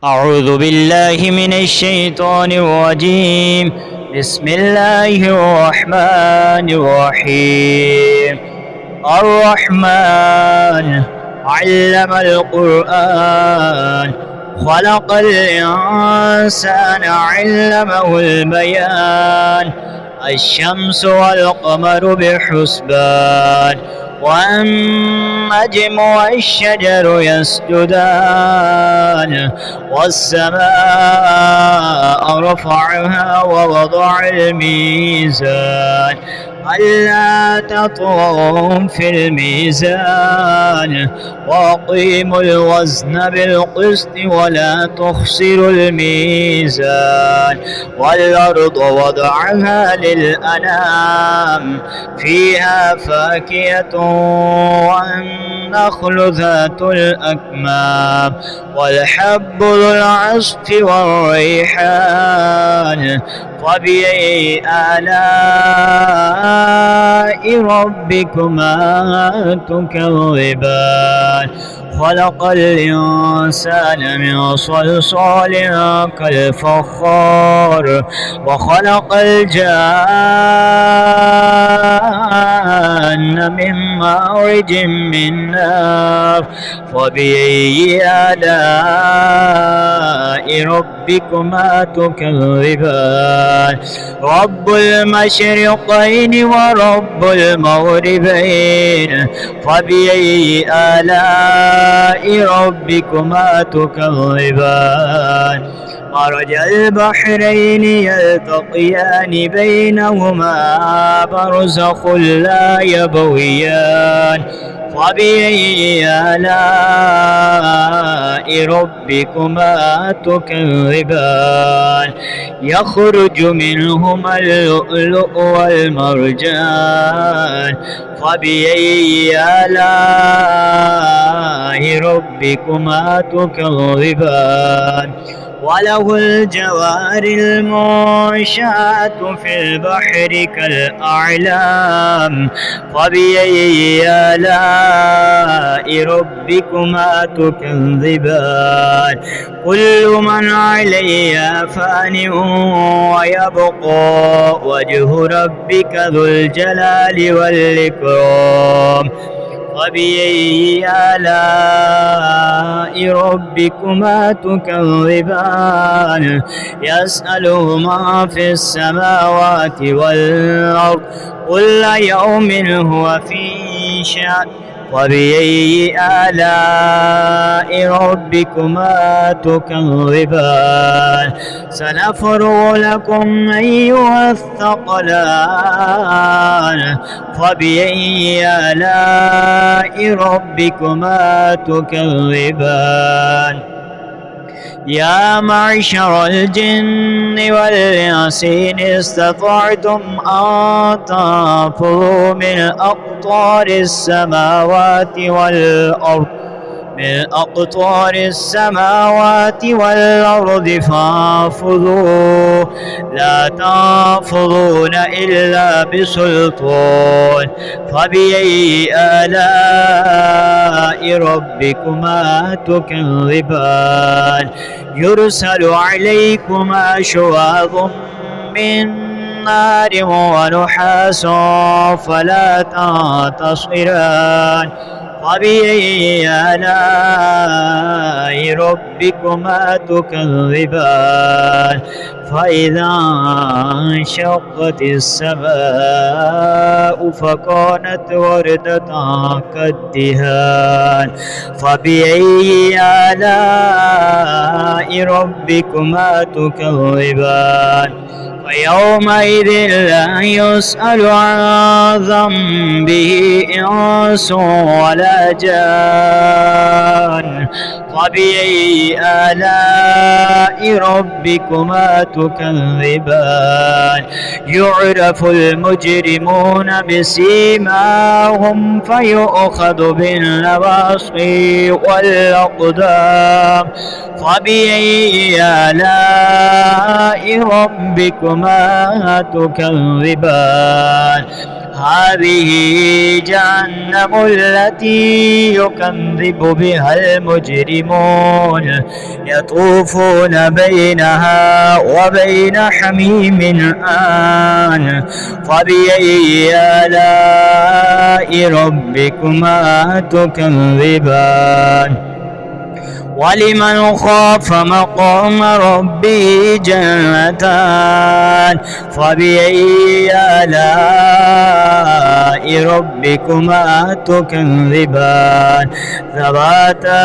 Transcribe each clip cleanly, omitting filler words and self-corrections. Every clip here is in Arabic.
أعوذ بالله من الشيطان الرجيم. بسم الله الرحمن الرحيم. الرحمن علم القرآن، خلق الإنسان علمه البيان. الشمس والقمر بحسبان، والنجم والشجر يسجدان. والسماء رفعها ووضع الميزان ألا تطغوا في الميزان، وأقيموا الوزن بالقسط ولا تخسروا الميزان. والأرض وضعها للأنام، فيها فاكهة والنخل ذات الأكمام، والحب ذو العصف والريحان. فبأي آلاء ربكما تكذبان؟ خلق الإنسان من صلصال كالفخار، وخلق الجان من مارج من نار. فبأي آلاء ربكما تكذبان؟ رب المشرقين ورب المغربين، فبأي آلاء ربكما تكذبان؟ مرج البحرين يلتقيان بينهما برزخ لا يبغيان. فبأي آلاء ربكما تكذبان؟ يخرج منهما اللؤلؤ والمرجان. فبأي آلاء ربكما تكذبان؟ وله الجوار المنشآت في البحر كالأعلام. فبأي آلاء ربكما تكذبان؟ كل من عليها فان ويبقى وجه ربك ذو الجلال والإكرام. فبأي آلاء ربكما تكذبان؟ يسأله ما في السماوات والأرض، كل يوم هو في شأن. فبأي آلاء ربكما تكذبان؟ سنفرغ لكم أيها الثقلان. فبأي آلاء ربكما تكذبان؟ يا معشر الجن والإنس إن استطعتم أن تنفذوا من أقطار السماوات والأرض فانفذوا، لا تنفذون إلا بسلطان. فبأي آلاء ربكما تكذبان؟ يرسل عليكما شواظ من نار ونحاس فلا تنتصران. فبأي آلاء ربكما تكذبان؟ فإذا انشقت السماء فكانت وردة كالدهان. فبأي آلاء ربكما تكذبان؟ ويومئذ لا يسأل عن ذنبه إنس ولا جان. فبأي آلاء ربكما تكذبان؟ يعرف المجرمون بسيماهم فيؤخذ بالنواصي والأقدام. فبأي آلاء ربكما تكذبان؟ هذه جهنم التي يكذب بها المجرمون يطوفون بينها وبين حميم آن فبأي آلاء ربكما تكذبان ولمن خاف مقام ربه جنتان فبأي آلاء ربكما تكذبان ذواتا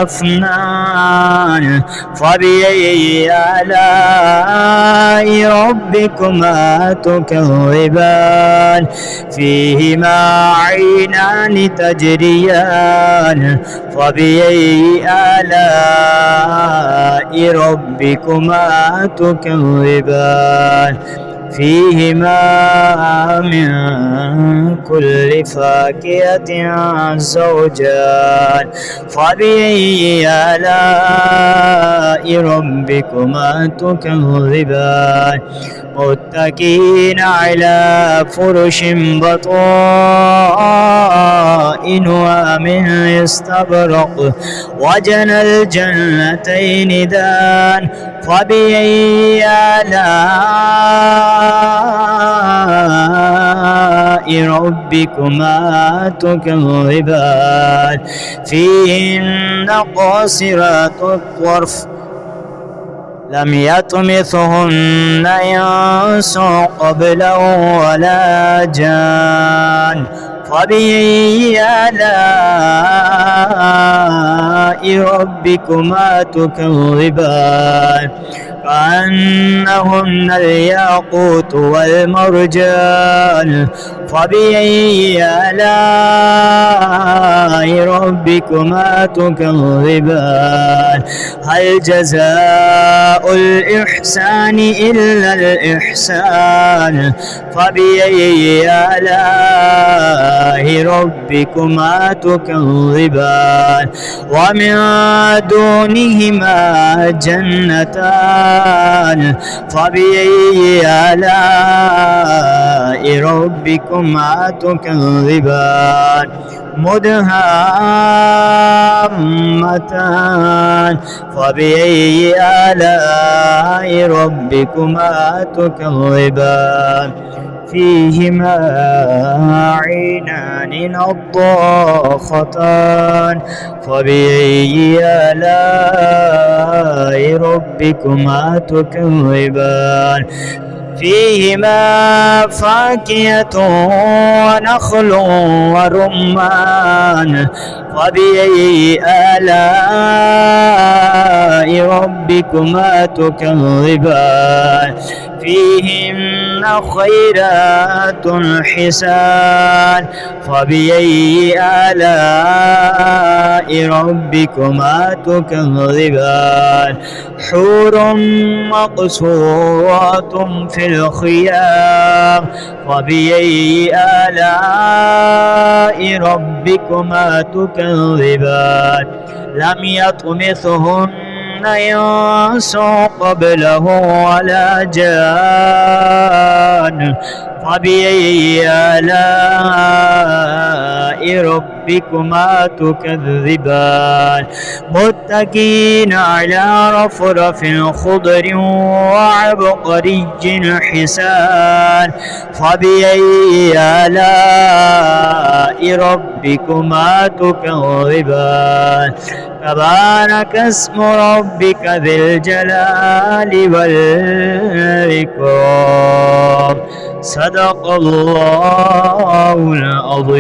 أفنان فبأي آلاء ربكما تكذبان فيهما عينان تجريان فبأي آلاء ربكما تكذبان فيهما من كل فاكهة زوجان فبأي آلاء ربكما تكذبان متكئين على فرش بطائنها من استبرق وجنى الجنتين دان فبأي آلاء ربكما تكذبان فيهن قاصرات الطرف لم يطمثهن إنس قبلهم ولا جان فبأي آلاء ربكما تكذبان كأنهن الياقوت والمرجان فبأي آلاء ربكما تكذبان هل جزاء الإحسان إلا الإحسان فبأي آلاء ربكما تكذبان ومن دونهما جنتان فبأي آلاء ربكما تكذبان مدهامتان فبأي آلاء ربكما تكذبان فيهما عينان نضاختان فبأي آلاء ربكما تكذبان فيهما فاكهة ونخل ورمان فبأي آلاء ربكما تكذبان فيهن خيرات حسان فبأي آلاء ربكما تكذبان حور مقصورات في الخيام فبأي آلاء ربكما تكذبان لم يطمثهن إنس قبله ولا جان فبأي آلاء ربكما تكذبان متكئين على رفرف خضر وعبقري حسان فبأي آلاء ربكما تكذبان تبارك اسم ربك ذي الجلال والإكرام صدق الله العظيم.